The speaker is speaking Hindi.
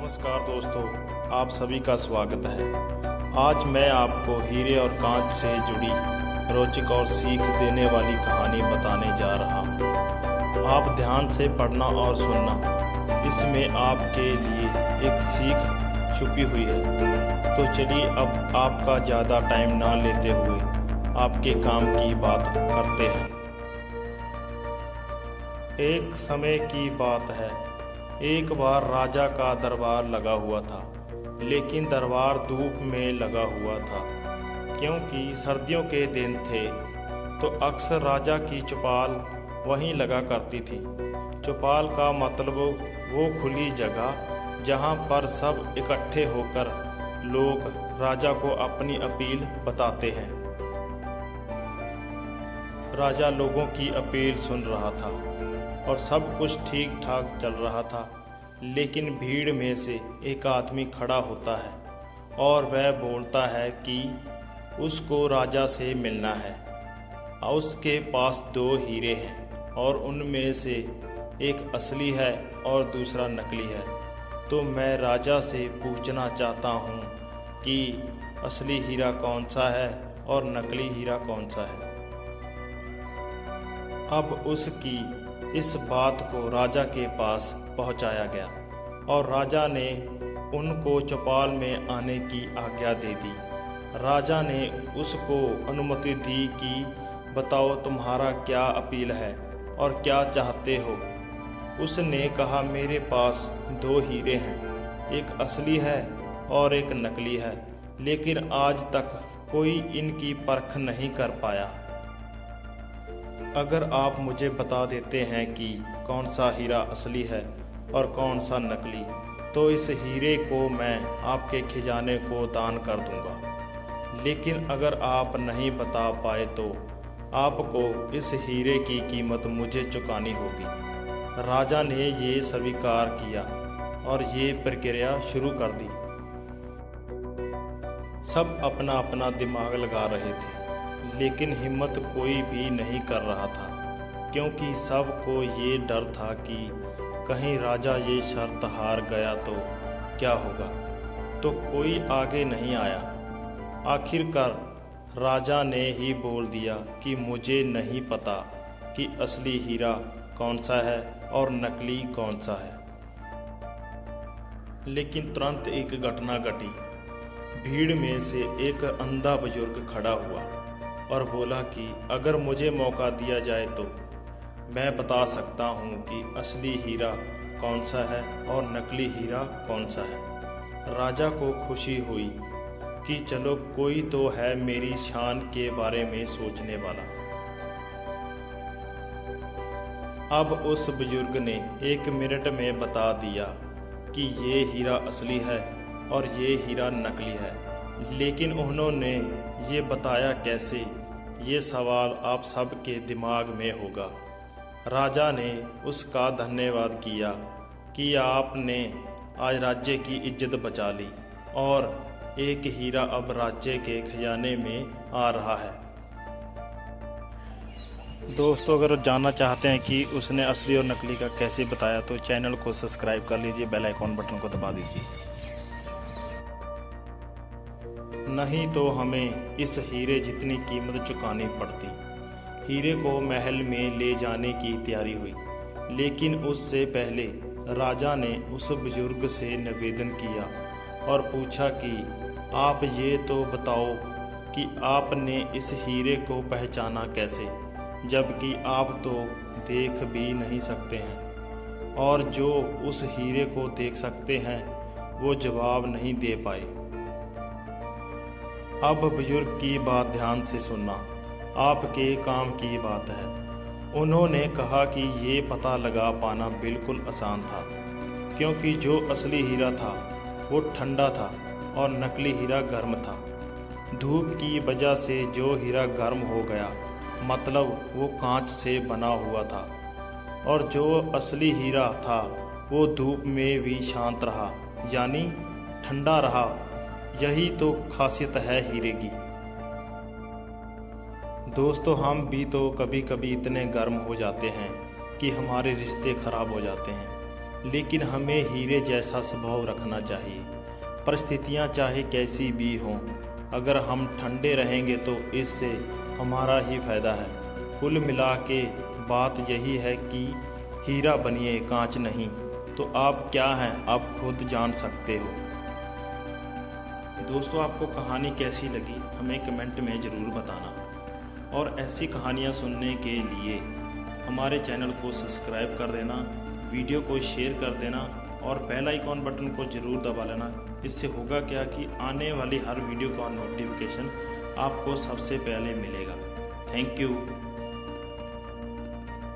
नमस्कार दोस्तों, आप सभी का स्वागत है। आज मैं आपको हीरे और कांच से जुड़ी रोचक और सीख देने वाली कहानी बताने जा रहा हूँ। आप ध्यान से पढ़ना और सुनना, इसमें आपके लिए एक सीख छुपी हुई है। तो चलिए अब आपका ज़्यादा टाइम ना लेते हुए आपके काम की बात करते हैं। एक समय की बात है, एक बार राजा का दरबार लगा हुआ था, लेकिन दरबार धूप में लगा हुआ था। क्योंकि सर्दियों के दिन थे तो अक्सर राजा की चौपाल वहीं लगा करती थी। चौपाल का मतलब वो खुली जगह जहां पर सब इकट्ठे होकर लोग राजा को अपनी अपील बताते हैं। राजा लोगों की अपील सुन रहा था और सब कुछ ठीक ठाक चल रहा था, लेकिन भीड़ में से एक आदमी खड़ा होता है और वह बोलता है कि उसको राजा से मिलना है। उसके पास 2 हीरे हैं और उनमें से एक असली है और दूसरा नकली है। तो मैं राजा से पूछना चाहता हूँ कि असली हीरा कौन सा है और नकली हीरा कौन सा है। अब उसकी इस बात को राजा के पास पहुंचाया गया और राजा ने उनको चौपाल में आने की आज्ञा दे दी। राजा ने उसको अनुमति दी कि बताओ तुम्हारा क्या अपील है और क्या चाहते हो। उसने कहा मेरे पास 2 हीरे हैं, एक असली है और एक नकली है, लेकिन आज तक कोई इनकी परख नहीं कर पाया। अगर आप मुझे बता देते हैं कि कौन सा हीरा असली है और कौन सा नकली, तो इस हीरे को मैं आपके खजाने को दान कर दूंगा। लेकिन अगर आप नहीं बता पाए तो आपको इस हीरे की कीमत मुझे चुकानी होगी। राजा ने ये स्वीकार किया और ये प्रक्रिया शुरू कर दी। सब अपना अपना दिमाग लगा रहे थे, लेकिन हिम्मत कोई भी नहीं कर रहा था, क्योंकि सबको ये डर था कि कहीं राजा ये शर्त हार गया तो क्या होगा। तो कोई आगे नहीं आया। आखिरकार राजा ने ही बोल दिया कि मुझे नहीं पता कि असली हीरा कौन सा है और नकली कौन सा है। लेकिन तुरंत एक घटना घटी। भीड़ में से एक अंधा बुजुर्ग खड़ा हुआ और बोला कि अगर मुझे मौका दिया जाए तो मैं बता सकता हूँ कि असली हीरा कौन सा है और नकली हीरा कौन सा है। राजा को खुशी हुई कि चलो कोई तो है मेरी शान के बारे में सोचने वाला। अब उस बुजुर्ग ने 1 मिनट में बता दिया कि ये हीरा असली है और ये हीरा नकली है। लेकिन उन्होंने ये बताया कैसे, ये सवाल आप सबके दिमाग में होगा। राजा ने उसका धन्यवाद किया कि आपने आज राज्य की इज्जत बचा ली और एक हीरा अब राज्य के खजाने में आ रहा है। दोस्तों, अगर जानना चाहते हैं कि उसने असली और नकली का कैसे बताया तो चैनल को सब्सक्राइब कर लीजिए, बेल आइकॉन बटन को दबा दीजिए। नहीं तो हमें इस हीरे जितनी कीमत चुकानी पड़ती। हीरे को महल में ले जाने की तैयारी हुई, लेकिन उससे पहले राजा ने उस बुजुर्ग से निवेदन किया और पूछा कि आप ये तो बताओ कि आपने इस हीरे को पहचाना कैसे, जबकि आप तो देख भी नहीं सकते हैं। और जो उस हीरे को देख सकते हैं वो जवाब नहीं दे पाए। अब बुजुर्ग की बात ध्यान से सुनना, आपके काम की बात है। उन्होंने कहा कि ये पता लगा पाना बिल्कुल आसान था, क्योंकि जो असली हीरा था वो ठंडा था और नकली हीरा गर्म था। धूप की वजह से जो हीरा गर्म हो गया, मतलब वो कांच से बना हुआ था, और जो असली हीरा था वो धूप में भी शांत रहा, यानी ठंडा रहा। यही तो खासियत है हीरे की। दोस्तों, हम भी तो कभी कभी इतने गर्म हो जाते हैं कि हमारे रिश्ते खराब हो जाते हैं, लेकिन हमें हीरे जैसा स्वभाव रखना चाहिए। परिस्थितियाँ चाहे कैसी भी हों, अगर हम ठंडे रहेंगे तो इससे हमारा ही फायदा है। कुल मिला के बात यही है कि हीरा बनिए, कांच नहीं। तो आप क्या हैं, आप खुद जान सकते हो। दोस्तों, आपको कहानी कैसी लगी हमें कमेंट में ज़रूर बताना, और ऐसी कहानियाँ सुनने के लिए हमारे चैनल को सब्सक्राइब कर देना, वीडियो को शेयर कर देना और बेल आइकॉन बटन को ज़रूर दबा लेना। इससे होगा क्या कि आने वाली हर वीडियो का नोटिफिकेशन आपको सबसे पहले मिलेगा। Thank you.